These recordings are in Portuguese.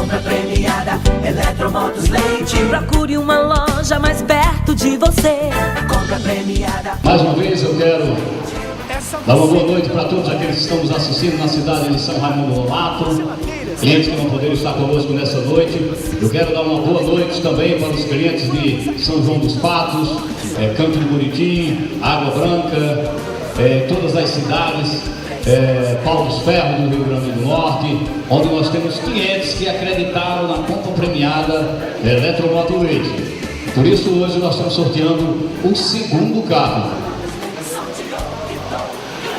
Compra premiada, Eletromotos Leite. Procure uma loja mais perto de você. Compra premiada. Mais uma vez eu quero dar uma boa noite para todos aqueles que estão nos assistindo na cidade de São Raimundo Nonato, clientes que não poderam estar conosco nessa noite. Eu quero dar uma boa noite também para os clientes de São João dos Patos, Canto de Buritim, Água Branca, todas as cidades, Paulo dos Ferros do Rio Grande do Norte, onde nós temos clientes que acreditaram na compra premiada Eletromoto Leite. Por isso hoje nós estamos sorteando o segundo carro.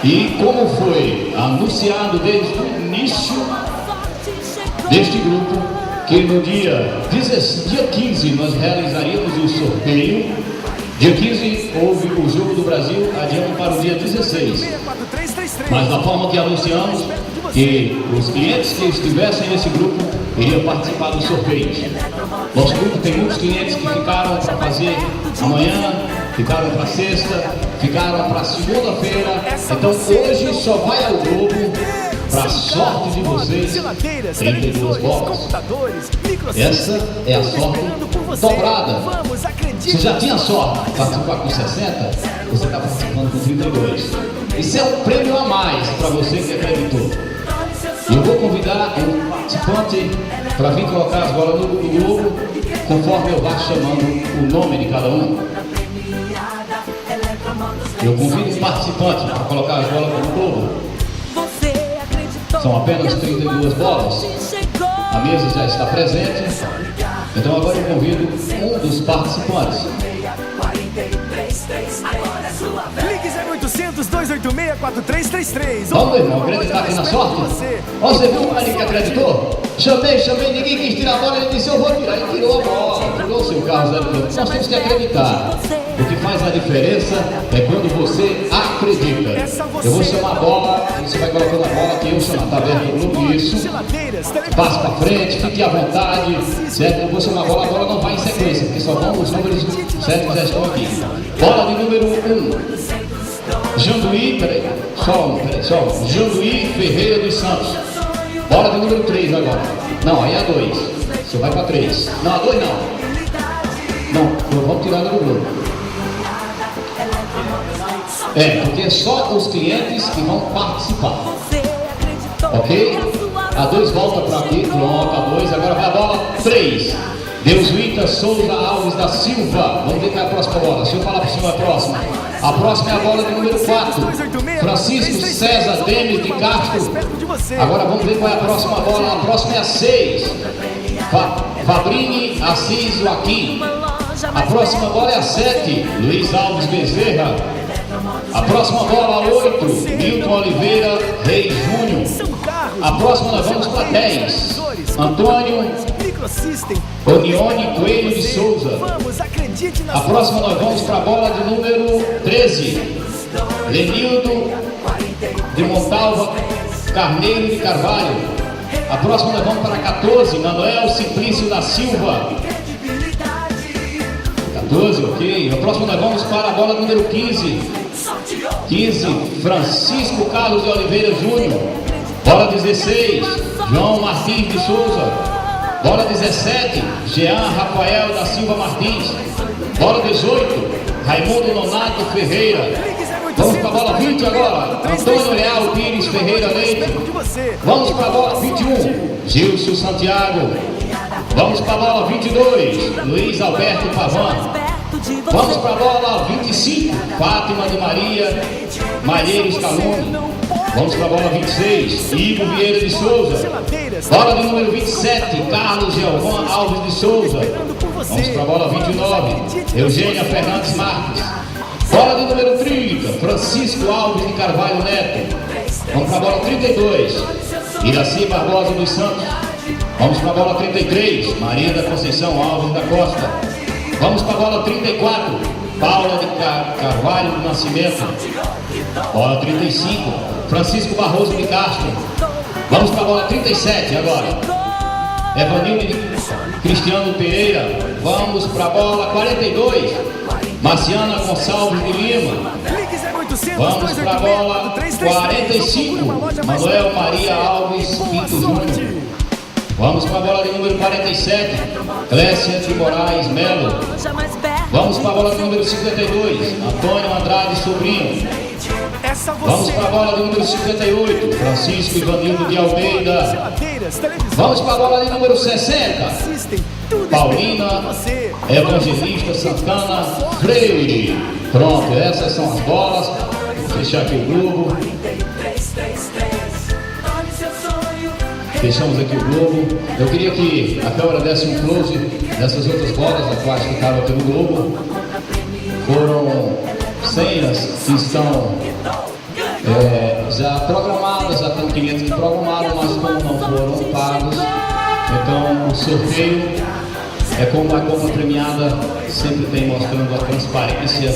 E como foi anunciado desde o início deste grupo, que no dia 15 nós realizaríamos o sorteio. Dia 15 houve o Jogo do Brasil, adiamos para o dia 16. Mas da forma que anunciamos, que os clientes que estivessem nesse grupo iriam participar do sorteio. Nosso grupo tem muitos clientes que ficaram para fazer amanhã, ficaram para sexta, ficaram para segunda-feira. Então hoje só vai ao Globo, para a sorte de vocês, 32 bolas. Essa é a sorte dobrada. Você já tinha sorte de participar com 60, você está participando com 32. Isso é um prêmio a mais para você que acreditou. E eu vou convidar um participante para vir colocar as bolas no Globo, conforme eu vá chamando o nome de cada um. Eu convido um participante para colocar as bolas no Globo. São apenas 32 bolas. A mesa já está presente. Então agora eu convido um dos participantes. Ligue 0800-286-4333. Vamos, meu irmão, acreditar aqui na sorte? Ó, você viu como ele que acreditou? Chamei, ninguém quis tirar a bola, ele disse, eu vou tirar. Ele tirou a bola, tirou o seu carro 0 km. Nós temos que acreditar. O que faz a diferença é quando você acredita. Eu vou chamar a bola, você vai colocando a bola aqui, eu chamo, tá aberto o grupo, isso. Passe para frente, fique à vontade, certo? Eu vou chamar a bola não vai em sequência, porque só vão os números certos que já estão aqui. Bola de número 1. Janduí, Janduí Ferreira dos Santos. Bola de número 3 agora. Não, aí é a 2. Você vai para 3. Não, a 2 não. Não, vamos tirar do grupo. Porque é só os clientes que vão participar. Ok? A 2 volta para aqui, pronto, a 2, agora vai a bola 3. Deuswita Souza Alves da Silva. Vamos ver qual é a próxima bola. Deixa eu falar para o senhor a próxima. A próxima é a bola de número 4. Francisco César Demes de Castro. Agora vamos ver qual é a próxima bola. A próxima é a 6. Fabrini Assis Joaquim. A próxima bola é a 7. Luiz Alves Bezerra. A próxima bola, a 8, Milton Oliveira Reis Júnior. A próxima nós vamos para 10, Antônio Onione Coelho de Souza. A próxima nós vamos para a bola de número 13, Lenildo de Montalva Carneiro de Carvalho. A próxima nós vamos para 14, Manuel Simplício da Silva. 14, ok. A próxima nós vamos para a bola número 15. 15, Francisco Carlos de Oliveira Júnior. Bola 16, João Martins de Souza. Bola 17, Jean Rafael da Silva Martins. Bola 18, Raimundo Nonato Ferreira. Vamos para a bola 20 agora, Antônio Leal Pires Ferreira Leite. Vamos para a bola 21, Gilson Santiago. Vamos para a bola 22, Luiz Alberto Pavan. Vamos para a bola 25, Fátima de Maria Malheiros Caluni. Vamos para a bola 26, Ivo Vieira de Souza. Bola de número 27, Carlos Gelvan Alves de Souza. Vamos para a bola 29, Eugênia Fernandes Marques. Bola de número 30, Francisco Alves de Carvalho Neto. Vamos para a bola 32, Iraci Barbosa dos Santos. Vamos para a bola 33, Maria da Conceição Alves da Costa. Vamos para a bola 34, Paula de Carvalho do Nascimento. Bola 35, Francisco Barroso de Castro. Vamos para a bola 37 agora, Evanildo de Cristiano Pereira. Vamos para a bola 42, Marciana Gonçalves de Lima. Vamos para a bola 45, Manuel Maria Alves Pinto Júnior. Vamos com a bola de número 47, Clécia de Moraes Melo. Loja mais perto. Vamos para a bola de número 52, Antônio Andrade Sobrinho. Essa Vamos você. para a bola de número 58, Francisco Ivanildo de Almeida. Geladeiras, televisões, Vamos para a bola de número 60, assistem, tudo Paulina esperando por você. Evangelista Santana Freire. Pronto, essas são as bolas. Vou fechar aqui o globo. Fechamos aqui o globo. Eu queria que a câmera desse um close dessas outras bolas, as quais ficaram aqui no globo. Foram senhas que estão já programadas, já tem clientes que programaram, mas como não foram pagos, então o sorteio é como a compra premiada sempre tem mostrando a transparência,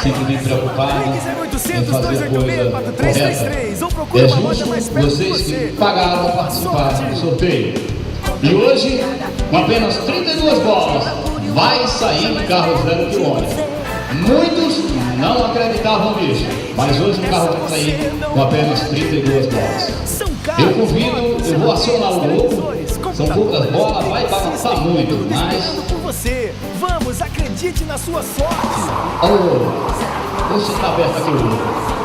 sempre vem preocupado em fazer a coisa correta. É justo vocês que pagaram participar do sorteio. E hoje, com apenas 32 bolas, vai sair o carro 0 km. Muitos não acreditavam nisso, mas hoje o carro vai sair com apenas 32 bolas. Eu convido, eu vou acionar o globo, são poucas bolas, vai balançar muito, mas... por você. Vamos, acredite na sua sorte. Oh, deixa estar aberto aqui o globo.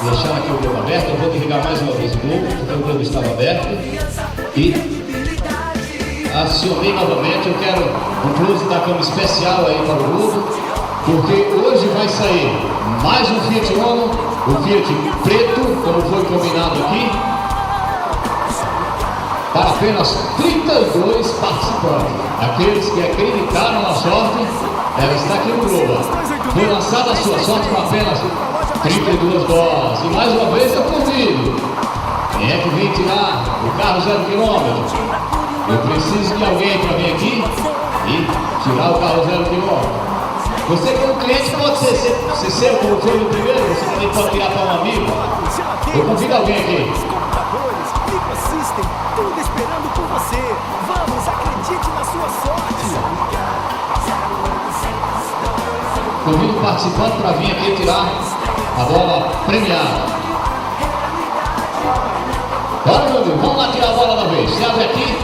Deixar aqui o globo aberto, eu vou desligar mais uma vez o globo, porque o globo estava aberto. E acionei novamente, eu quero um close da câmera especial aí para o globo, porque hoje vai sair mais um Fiat Uno, o Fiat preto, como foi combinado aqui, para apenas 32 participantes. Aqueles que acreditaram na sorte, ela está aqui no globo. Foi lançada a sua sorte com apenas 32 bolas. E mais uma vez eu convido, quem é que vem tirar o carro 0 km? Eu preciso de alguém para vir aqui e tirar o carro 0 km. Você como cliente pode ser seu, como foi no primeiro, você também pode tirar para um amigo. Eu convido alguém aqui. Computadores, microassistem, tudo esperando por você. Vamos, acredite na sua sorte. Convido o participante para vir aqui tirar a bola premiada. Bora, meu amigo, vamos lá tirar a bola da vez. Se abre aqui,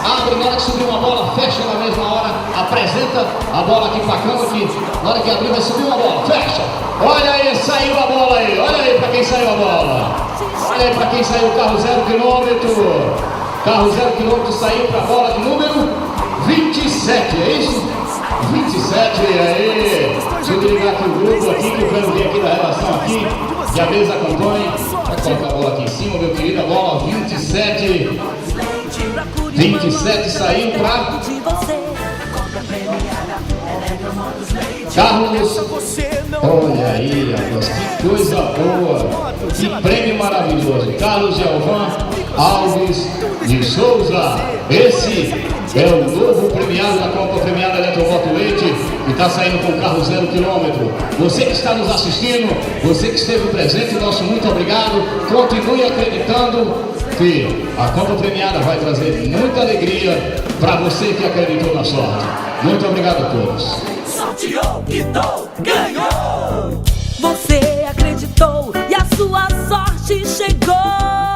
abre, na hora que subir uma bola, fecha na mesma hora, apresenta a bola aqui para a câmera, que na hora que abrir vai subir uma bola, fecha. Olha aí, saiu a bola aí, olha aí para quem saiu a bola. Olha aí para quem saiu o carro 0 km. Carro 0 km saiu para a bola de número 27, é isso? 27, aí. Deixa eu ligar aqui o grupo aqui, que eu quero ver aqui da relação aqui, que a mesa acompanhe. Vai colocar a bola aqui em cima, meu querido, a bola 27. 27 saiu para Carlos. Olha aí, rapaz, que coisa boa, que prêmio maravilhoso. Carlos Gelvan Alves de Souza. Esse é o novo premiado da Copa Premiada Eletromoto Leite, que está saindo com o carro 0 km. Você que está nos assistindo, você que esteve presente, nosso muito obrigado. Continue acreditando que a Copa Premiada vai trazer muita alegria para você que acreditou na sorte. Muito obrigado a todos. Sorteou, quitou, ganhou! Você acreditou e a sua sorte chegou.